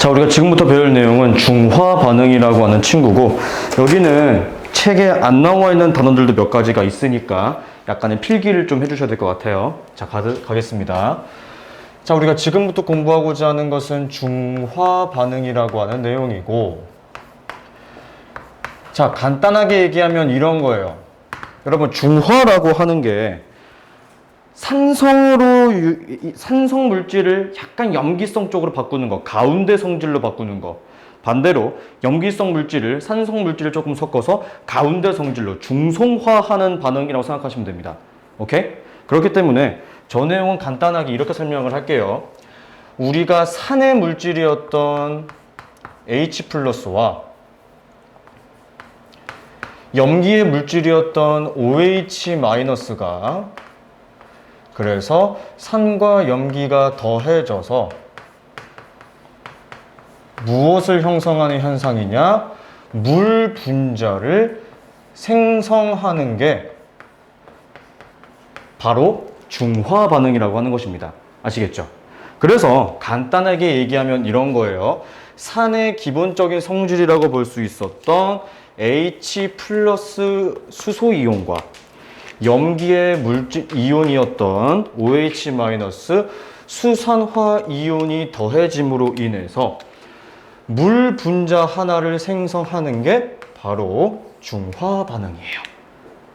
자, 우리가 지금부터 배울 내용은 중화 반응이라고 하는 친구고, 여기는 책에 안 나와 있는 단어들도 몇 가지가 있으니까 약간의 필기를 좀 해주셔야 될 것 같아요. 자, 가겠습니다. 자, 우리가 지금부터 공부하고자 하는 것은 중화 반응이라고 하는 내용이고, 자, 간단하게 얘기하면 이런 거예요. 여러분, 중화라고 하는 게 산성 물질을 약간 염기성 쪽으로 바꾸는 거, 가운데 성질로 바꾸는 거. 반대로 염기성 물질을 산성 물질을 조금 섞어서 가운데 성질로 중성화하는 반응이라고 생각하시면 됩니다. 오케이? 그렇기 때문에 저 내용은 간단하게 이렇게 설명을 할게요. 우리가 산의 물질이었던 H 플러스와 염기의 물질이었던 OH 마이너스가 그래서 산과 염기가 더해져서 무엇을 형성하는 현상이냐? 물 분자를 생성하는 게 바로 중화 반응이라고 하는 것입니다. 아시겠죠? 그래서 간단하게 얘기하면 이런 거예요. 산의 기본적인 성질이라고 볼 수 있었던 H 플러스 수소 이온과 염기의 물질 이온이었던 OH 마이너스 수산화 이온이 더해짐으로 인해서 물 분자 하나를 생성하는 게 바로 중화 반응이에요.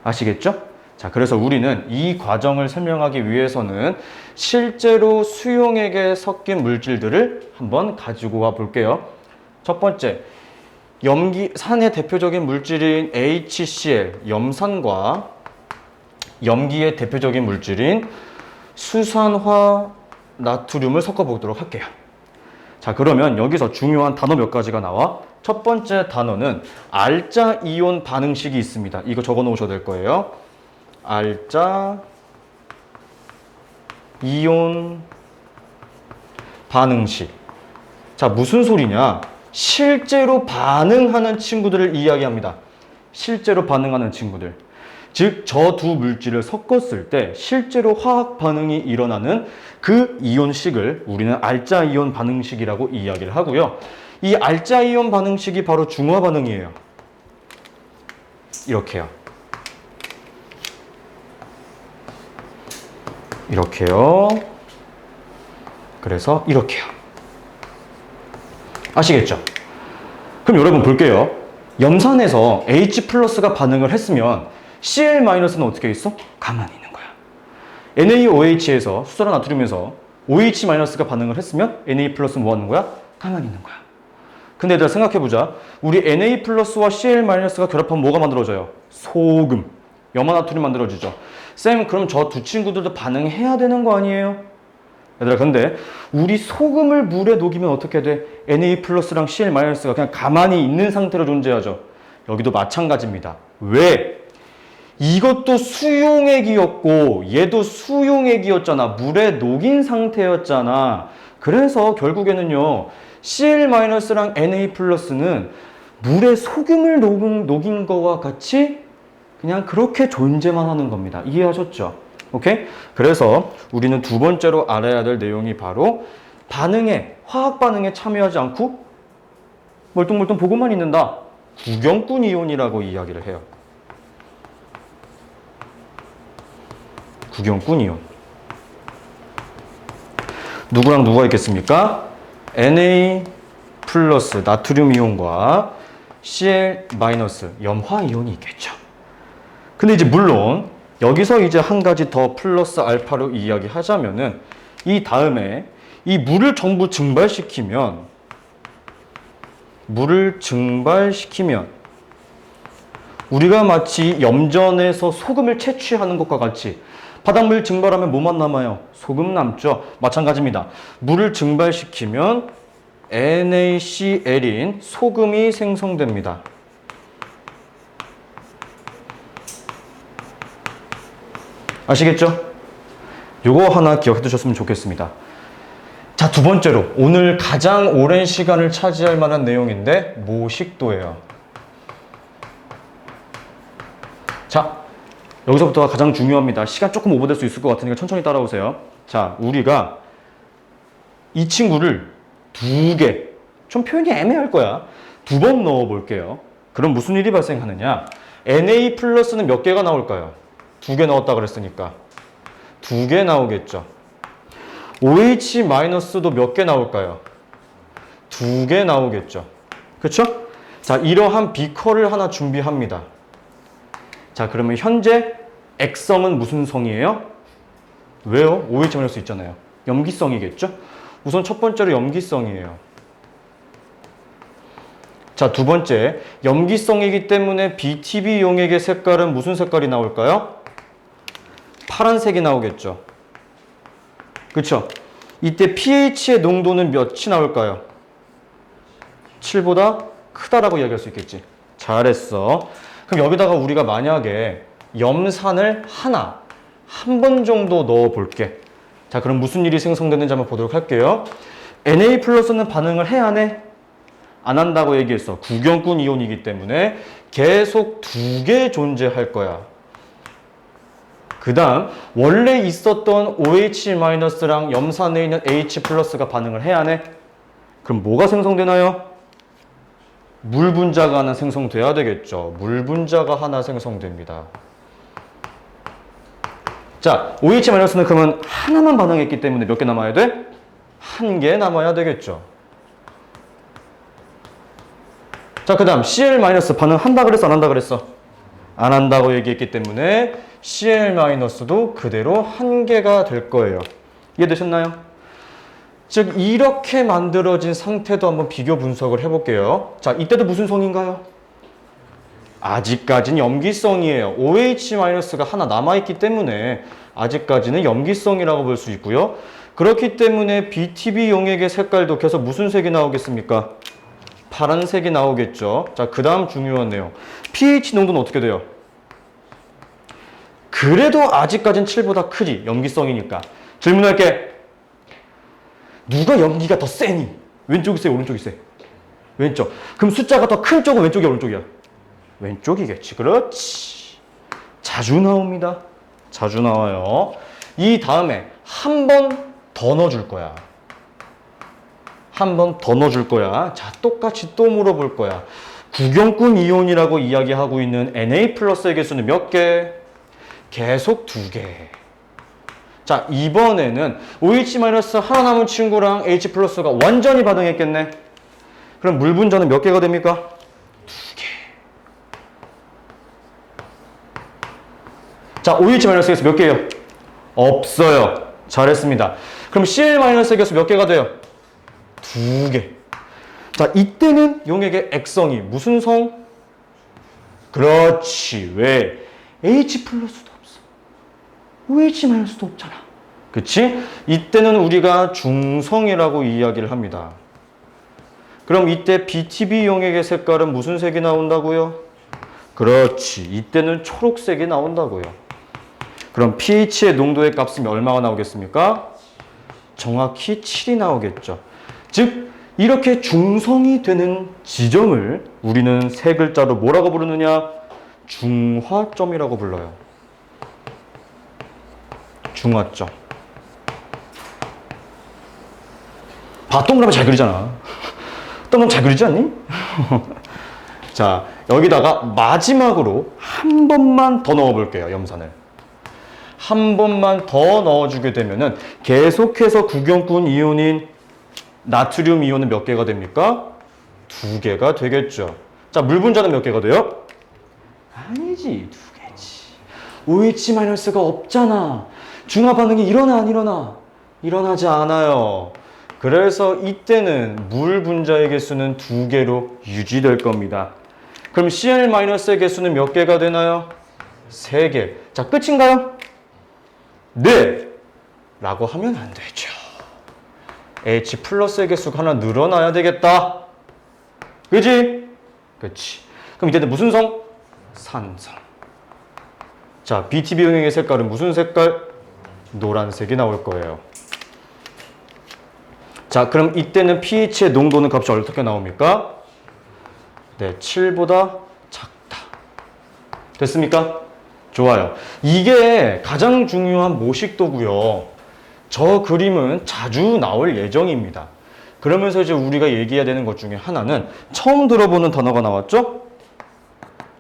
아시겠죠? 자, 그래서 우리는 이 과정을 설명하기 위해서는 실제로 수용액에 섞인 물질들을 한번 가지고 와 볼게요. 첫 번째, 산의 대표적인 물질인 HCl, 염산과 염기의 대표적인 물질인 수산화 나트륨을 섞어 보도록 할게요. 자, 그러면 여기서 중요한 단어 몇 가지가 나와. 첫 번째 단어는 알자 이온 반응식이 있습니다. 이거 적어 놓으셔야 될 거예요. 알자 이온 반응식. 자, 무슨 소리냐? 실제로 반응하는 친구들을 이야기합니다. 실제로 반응하는 친구들. 즉, 저 두 물질을 섞었을 때 실제로 화학 반응이 일어나는 그 이온식을 우리는 알자 이온 반응식이라고 이야기를 하고요. 이 알자 이온 반응식이 바로 중화 반응이에요. 이렇게요. 이렇게요. 그래서 이렇게요. 아시겠죠? 그럼 여러분 볼게요. 염산에서 H 플러스가 반응을 했으면 Cl-는 어떻게 있어? 가만히 있는 거야. NaOH에서 수소랑 나트륨에서 OH-가 반응을 했으면 Na 플러스는 뭐 하는 거야? 가만히 있는 거야. 근데 얘들아 생각해보자. 우리 Na 플러스와 Cl-가 결합하면 뭐가 만들어져요? 소금. 염화나트륨 만들어지죠. 쌤, 그럼 저 두 친구들도 반응해야 되는 거 아니에요? 얘들아, 근데 우리 소금을 물에 녹이면 어떻게 돼? Na 플러스랑 Cl-가 그냥 가만히 있는 상태로 존재하죠. 여기도 마찬가지입니다. 왜? 이것도 수용액이었고 얘도 수용액이었잖아. 물에 녹인 상태였잖아. 그래서 결국에는요, Cl-랑 Na+는 물에 소금을 녹인 거와 같이 그냥 그렇게 존재만 하는 겁니다. 이해하셨죠? 오케이? 그래서 우리는 두 번째로 알아야 될 내용이 바로 화학 반응에 참여하지 않고 멀뚱멀뚱 보고만 있는다. 구경꾼 이온이라고 이야기를 해요. 구경꾼 이온. 누구랑 누가 있겠습니까? Na 플러스 나트륨 이온과 Cl 마이너스 염화 이온이 있겠죠. 근데 이제 물론 여기서 이제 한 가지 더 플러스 알파로 이야기하자면은 이 다음에 이 물을 전부 증발시키면 우리가 마치 염전에서 소금을 채취하는 것과 같이 바닷물 증발하면 뭐만 남아요? 소금 남죠. 마찬가지입니다. 물을 증발시키면 NaCl인 소금이 생성됩니다. 아시겠죠? 요거 하나 기억해 두셨으면 좋겠습니다. 자, 두 번째로 오늘 가장 오랜 시간을 차지할 만한 내용인데 모식도예요. 자, 여기서부터가 가장 중요합니다. 시간 조금 오버될 수 있을 것 같으니까 천천히 따라오세요. 자, 우리가 이 친구를 두 개, 좀 표현이 애매할 거야. 두 번 넣어볼게요. 그럼 무슨 일이 발생하느냐? Na 플러스는 몇 개가 나올까요? 두 개 넣었다 그랬으니까. 두 개 나오겠죠. OH 마이너스도 몇 개 나올까요? 두 개 나오겠죠. 그쵸? 자, 이러한 비커를 하나 준비합니다. 자, 그러면 현재 액성은 무슨 성이에요? 왜요? OH 마이너스 있잖아요. 염기성이겠죠? 우선 첫 번째로 염기성이에요. 자, 두 번째, 염기성이기 때문에 BTB 용액의 색깔은 무슨 색깔이 나올까요? 파란색이 나오겠죠. 그쵸? 이때 pH의 농도는 몇이 나올까요? 7보다 크다라고 이야기할 수 있겠지. 잘했어. 그럼 여기다가 우리가 만약에 염산을 한 번 정도 넣어 볼게. 자, 그럼 무슨 일이 생성되는지 한번 보도록 할게요. Na 플러스는 반응을 해, 안 해? 안 한다고 얘기했어. 구경꾼 이온이기 때문에 계속 두 개 존재할 거야. 그 다음 원래 있었던 OH-랑 염산에 있는 H 플러스가 반응을 해, 안 해? 그럼 뭐가 생성되나요? 물 분자가 하나 생성돼야 되겠죠. 물 분자가 하나 생성됩니다. 자, OH-는 그러면 하나만 반응했기 때문에 몇 개 남아야 돼? 한 개 남아야 되겠죠. 자, 그 다음 Cl- 반응한다 그랬어, 안 한다 그랬어? 안 한다고 얘기했기 때문에 Cl-도 그대로 한 개가 될 거예요. 이해되셨나요? 즉 이렇게 만들어진 상태도 한번 비교 분석을 해볼게요. 자, 이때도 무슨 성인가요? 아직까지는 염기성이에요. OH-가 하나 남아있기 때문에 아직까지는 염기성이라고 볼 수 있고요. 그렇기 때문에 BTB 용액의 색깔도 계속 무슨 색이 나오겠습니까? 파란색이 나오겠죠. 자, 그 다음 중요한 내용. pH 농도는 어떻게 돼요? 그래도 아직까지는 7보다 크지. 염기성이니까. 질문할게. 누가 염기가 더 세니? 왼쪽이 세, 오른쪽이 세? 왼쪽. 그럼 숫자가 더 큰 쪽은 왼쪽이야, 오른쪽이야? 왼쪽이겠지. 그렇지. 자주 나옵니다. 자주 나와요. 이 다음에 한 번 더 넣어줄 거야. 한 번 더 넣어줄 거야. 자, 똑같이 또 물어볼 거야. 구경꾼 이온이라고 이야기하고 있는 Na 플러스의 개수는 몇 개? 계속 두 개. 자, 이번에는 OH- 하나 남은 친구랑 H 플러스가 완전히 반응했겠네. 그럼 물 분자는 몇 개가 됩니까? 두 개. 자, OH- 개수 몇 개예요? 없어요. 잘했습니다. 그럼 Cl- 개수 몇 개가 돼요? 두 개. 자, 이때는 용액의 액성이 무슨 성? 그렇지. 왜? H 플러스도 없어. OH- 없잖아. 그치? 이때는 우리가 중성이라고 이야기를 합니다. 그럼 이때 BTB 용액의 색깔은 무슨 색이 나온다고요? 그렇지. 이때는 초록색이 나온다고요. 그럼 pH의 농도의 값은 얼마가 나오겠습니까? 정확히 7이 나오겠죠. 즉 이렇게 중성이 되는 지점을 우리는 세 글자로 뭐라고 부르느냐? 중화점이라고 불러요. 중화점. 봐, 동그라미 잘 그리잖아. 동그라미 잘 그리지 않니? 자, 여기다가 마지막으로 한 번만 더 넣어볼게요, 염산을. 한 번만 더 넣어주게 되면은 계속해서 구경꾼 이온인 나트륨 이온은 몇 개가 됩니까? 두 개가 되겠죠. 자, 물 분자는 몇 개가 돼요? 아니지, 두 개지. OH-가 없잖아. 중화 반응이 일어나, 안 일어나? 일어나지 않아요. 그래서 이때는 물 분자의 개수는 두 개로 유지될 겁니다. 그럼 Cl-의 개수는 몇 개가 되나요? 세 개. 자, 끝인가요? 네! 라고 하면 안 되죠. H 플러스의 개수가 하나 늘어나야 되겠다. 그지? 그치. 그럼 이때는 무슨 성? 산성. 자, BTB 용액의 색깔은 무슨 색깔? 노란색이 나올 거예요. 자, 그럼 이때는 pH의 농도는 값이 어떻게 나옵니까? 네, 7보다 작다. 됐습니까? 좋아요. 이게 가장 중요한 모식도고요. 저 그림은 자주 나올 예정입니다. 그러면서 이제 우리가 얘기해야 되는 것 중에 하나는 처음 들어보는 단어가 나왔죠?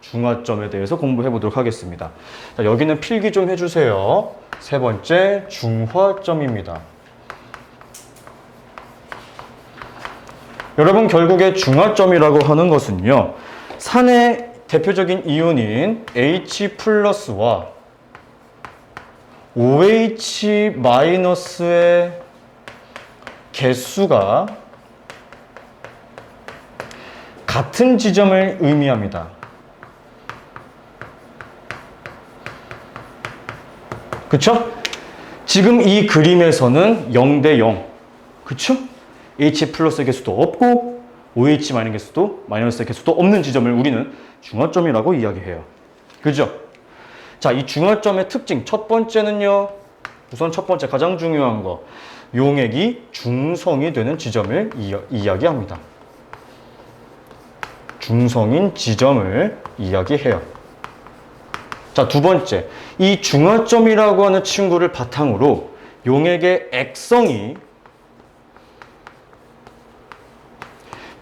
중화점에 대해서 공부해 보도록 하겠습니다. 자, 여기는 필기 좀 해주세요. 세 번째, 중화점입니다. 여러분, 결국에 중화점이라고 하는 것은요, 산의 대표적인 이온인 H 플러스와 OH 마이너스의 개수가 같은 지점을 의미합니다. 그쵸? 지금 이 그림에서는 0대 0. 그쵸? H 플러스 개수도 없고 OH 마이너스 개수도 없는 지점을 우리는 중화점이라고 이야기해요. 그죠? 자, 이 중화점의 특징 첫 번째는요. 우선 첫 번째 가장 중요한 거. 용액이 중성이 되는 지점을 이야기합니다. 중성인 지점을 이야기해요. 자, 두 번째. 이 중화점이라고 하는 친구를 바탕으로 용액의 액성이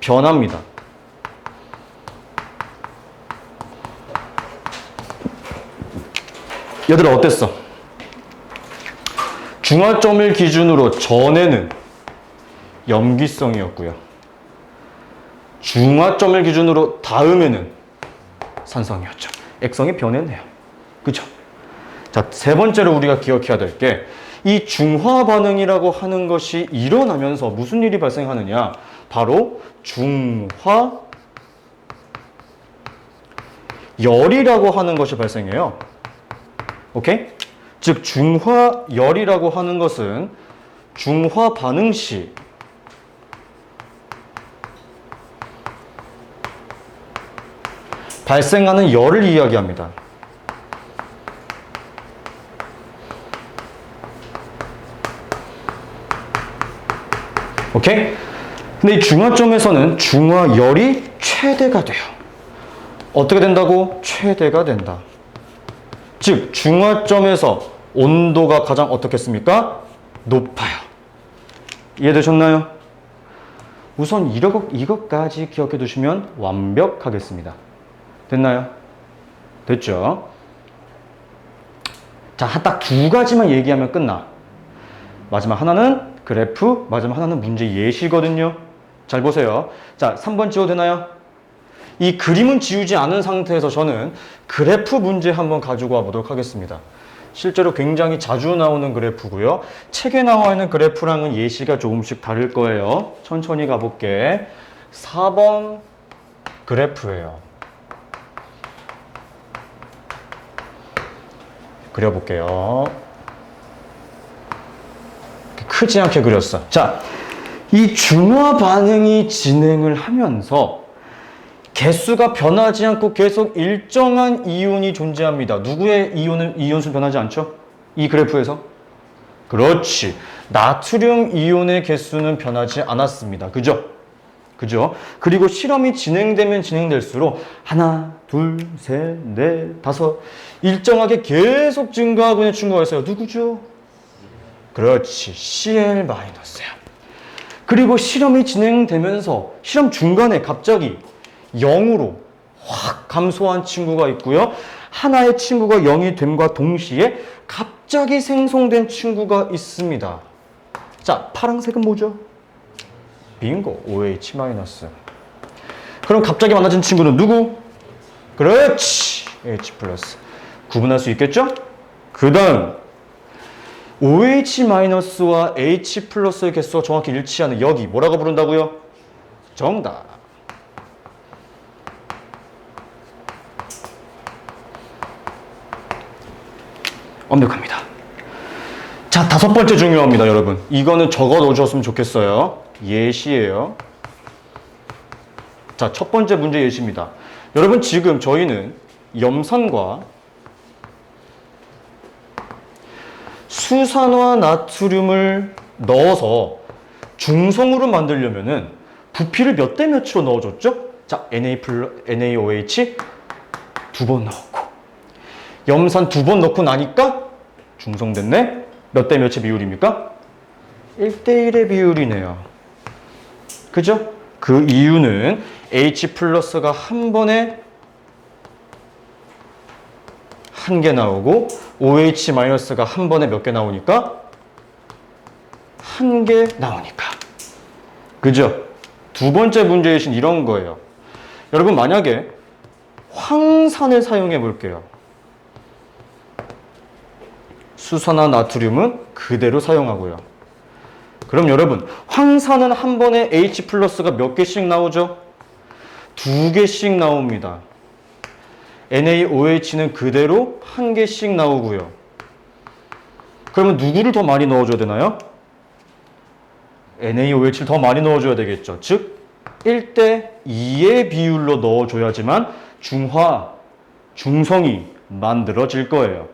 변합니다. 얘들아, 어땠어? 중화점을 기준으로 전에는 염기성이었고요. 중화점을 기준으로 다음에는 산성이었죠. 액성이 변했네요. 그죠? 자, 세 번째로 우리가 기억해야 될 게 이 중화 반응이라고 하는 것이 일어나면서 무슨 일이 발생하느냐? 바로 중화 열이라고 하는 것이 발생해요. 오케이? 즉 중화열이라고 하는 것은 중화 반응 시 발생하는 열을 이야기합니다. 오케이? 근데 이 중화점에서는 중화열이 최대가 돼요. 어떻게 된다고? 최대가 된다. 즉 중화점에서 온도가 가장 어떻겠습니까? 높아요. 이해되셨나요? 우선 이것까지 기억해 두시면 완벽하겠습니다. 됐나요? 됐죠? 자, 딱 두 가지만 얘기하면 끝나. 마지막 하나는 그래프, 마지막 하나는 문제 예시거든요. 잘 보세요. 자, 3번 지워도 되나요? 이 그림은 지우지 않은 상태에서 저는 그래프 문제 한번 가지고 와 보도록 하겠습니다. 실제로 굉장히 자주 나오는 그래프고요. 책에 나와 있는 그래프랑은 예시가 조금씩 다를 거예요. 천천히 가볼게. 4번 그래프예요. 그려볼게요. 크지 않게 그렸어. 자, 이 중화 반응이 진행을 하면서 개수가 변하지 않고 계속 일정한 이온이 존재합니다. 누구의 이온수는 변하지 않죠? 이 그래프에서? 그렇지. 나트륨 이온의 개수는 변하지 않았습니다. 그죠? 그죠? 그리고 실험이 진행되면 진행될수록 하나, 둘, 셋, 넷, 다섯 일정하게 계속 증가하고 있는 친구가 있어요. 누구죠? 그렇지. Cl-야. 그리고 실험이 진행되면서 실험 중간에 갑자기 0으로 확 감소한 친구가 있고요. 하나의 친구가 0이 됨과 동시에 갑자기 생성된 친구가 있습니다. 자, 파란색은 뭐죠? 빙고, OH-. 그럼 갑자기 만나진 친구는 누구? 그렇지. H+. 구분할 수 있겠죠? 그 다음 OH-와 H+의 개수가 정확히 일치하는 여기 뭐라고 부른다고요? 정답. 완벽합니다. 자, 다섯 번째 중요합니다, 여러분. 이거는 적어 놓으셨으면 좋겠어요. 예시예요. 자, 첫 번째 문제 예시입니다. 여러분, 지금 저희는 염산과 수산화 나트륨을 넣어서 중성으로 만들려면은 부피를 몇 대 몇으로 넣어줬죠? 자, NaOH 두 번 넣었고 염산 두 번 넣고 나니까 중성됐네? 몇 대 몇의 비율입니까? 1대1의 비율이네요. 그죠? 그 이유는 H 플러스가 한 번에 한 개 나오고 OH 마이너스가 한 번에 몇 개 나오니까? 한 개 나오니까. 그죠? 두 번째 문제이신 이런 거예요. 여러분 만약에 황산을 사용해 볼게요. 수산화 나트륨은 그대로 사용하고요. 그럼 여러분 황산은 한 번에 H 플러스가 몇 개씩 나오죠? 두 개씩 나옵니다. NaOH는 그대로 한 개씩 나오고요. 그러면 누구를 더 많이 넣어줘야 되나요? NaOH를 더 많이 넣어줘야 되겠죠. 즉 1대 2의 비율로 넣어줘야지만 중성이 만들어질 거예요.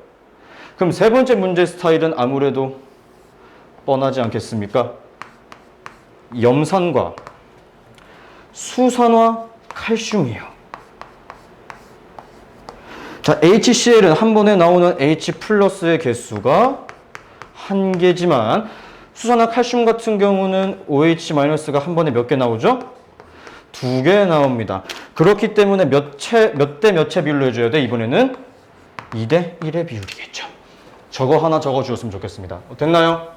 그럼 세 번째 문제 스타일은 아무래도 뻔하지 않겠습니까? 염산과 수산화 칼슘이에요. 자, HCl은 한 번에 나오는 H 플러스의 개수가 한 개지만 수산화 칼슘 같은 경우는 OH 마이너스가 한 번에 몇 개 나오죠? 두 개 나옵니다. 그렇기 때문에 몇 대 몇의 비율로 해줘야 돼? 이번에는 2대 1의 비율이겠죠. 저거 하나 적어주었으면 좋겠습니다. 됐나요?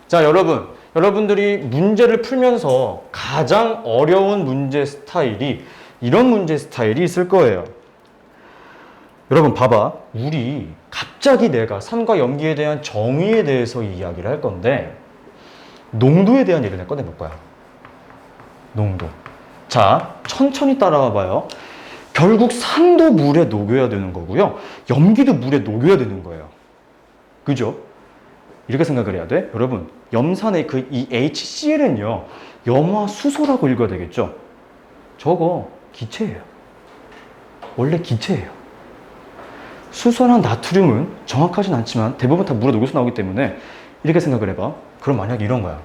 자, 여러분들이 문제를 풀면서 가장 어려운 문제 스타일이 이런 문제 스타일이 있을 거예요. 여러분 봐봐. 우리 갑자기 내가 산과 염기에 대한 정의에 대해서 이야기를 할 건데 농도에 대한 얘기를 꺼내볼 거야. 농도. 자, 천천히 따라와 봐요. 결국 산도 물에 녹여야 되는 거고요. 염기도 물에 녹여야 되는 거예요. 그죠? 이렇게 생각을 해야 돼. 여러분, 염산의 이 HCl은요. 염화수소라고 읽어야 되겠죠? 저거 기체예요. 원래 기체예요. 수소나 나트륨은 정확하진 않지만 대부분 다 물에 녹여서 나오기 때문에 이렇게 생각을 해봐. 그럼 만약에 이런 거야.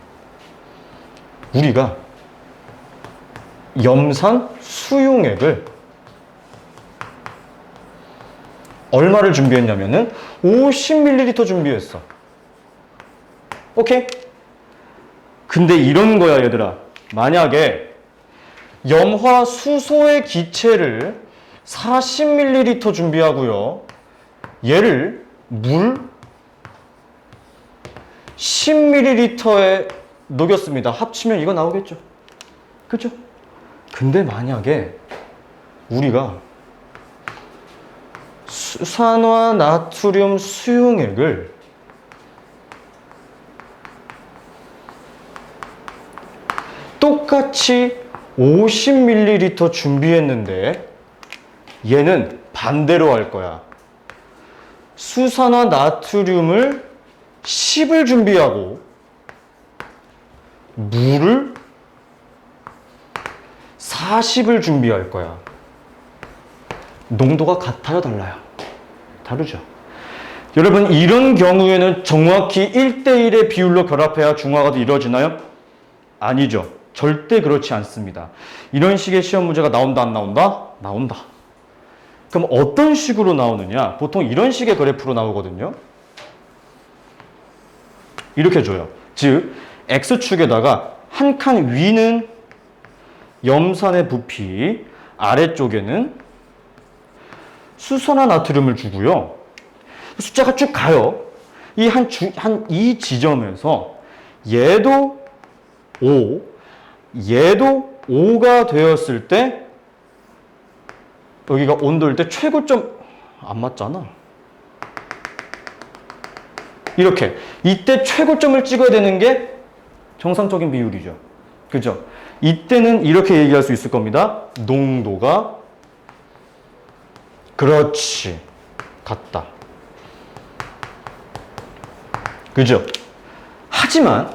우리가 염산 수용액을 얼마를 준비했냐면은 50ml 준비했어. 오케이? 근데 이런 거야, 얘들아. 만약에 염화수소의 기체를 40ml 준비하고요. 얘를 물 10ml에 녹였습니다. 합치면 이거 나오겠죠? 그죠? 근데 만약에 우리가 수산화 나트륨 수용액을 똑같이 50ml 준비했는데 얘는 반대로 할 거야. 수산화 나트륨을 10을 준비하고 물을 40을 준비할 거야. 농도가 같아요, 달라요? 다르죠. 여러분, 이런 경우에는 정확히 1대1의 비율로 결합해야 중화가 이루어지나요? 아니죠. 절대 그렇지 않습니다. 이런 식의 시험 문제가 나온다, 안 나온다? 나온다. 그럼 어떤 식으로 나오느냐? 보통 이런 식의 그래프로 나오거든요. 이렇게 줘요. 즉, X축에다가 한 칸 위는 염산의 부피, 아래쪽에는 수산화 나트륨을 주고요. 숫자가 쭉 가요. 이 지점에서 얘도 5, 얘도 5가 되었을 때 여기가 온도일 때 최고점 안 맞잖아. 이렇게 이때 최고점을 찍어야 되는 게 정상적인 비율이죠. 그죠? 이때는 이렇게 얘기할 수 있을 겁니다. 농도가 그렇지 같다. 그죠? 하지만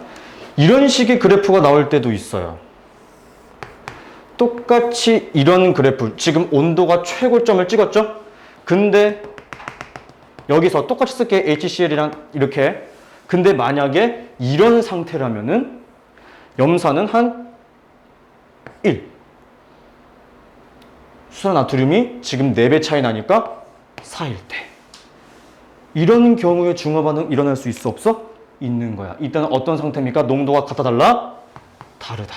이런 식의 그래프가 나올 때도 있어요. 똑같이 이런 그래프, 지금 온도가 최고점을 찍었죠? 근데 여기서 똑같이 쓸게, HCl이랑 이렇게. 근데 만약에 이런 상태라면은 염산은 한 1. 수산 나트륨이 지금 4배 차이 나니까 4일 때. 이런 경우에 중화 반응 일어날 수 있어, 없어? 있는 거야. 이때는 어떤 상태입니까? 농도가 같아, 달라? 다르다.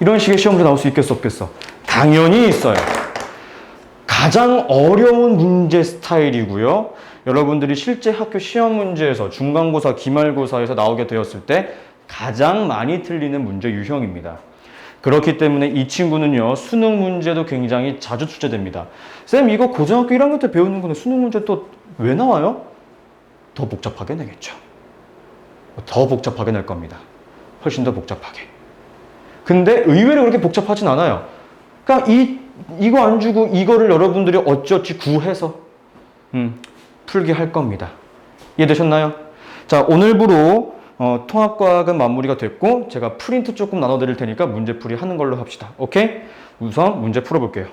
이런 식의 시험 문제 나올 수 있겠어, 없겠어? 당연히 있어요. 가장 어려운 문제 스타일이고요. 여러분들이 실제 학교 시험 문제에서 중간고사, 기말고사에서 나오게 되었을 때 가장 많이 틀리는 문제 유형입니다. 그렇기 때문에 이 친구는요, 수능 문제도 굉장히 자주 출제됩니다. 쌤, 이거 고등학교 1학년 때 배우는 건데 수능 문제 또 왜 나와요? 더 복잡하게 내겠죠. 더 복잡하게 낼 겁니다. 훨씬 더 복잡하게. 근데 의외로 그렇게 복잡하진 않아요. 그러니까 이거 안 주고 이거를 여러분들이 어찌어찌 구해서 풀게 할 겁니다. 이해되셨나요? 자, 오늘부로 통합과학은 마무리가 됐고 제가 프린트 조금 나눠드릴 테니까 문제풀이 하는 걸로 합시다. 오케이? 우선 문제 풀어볼게요.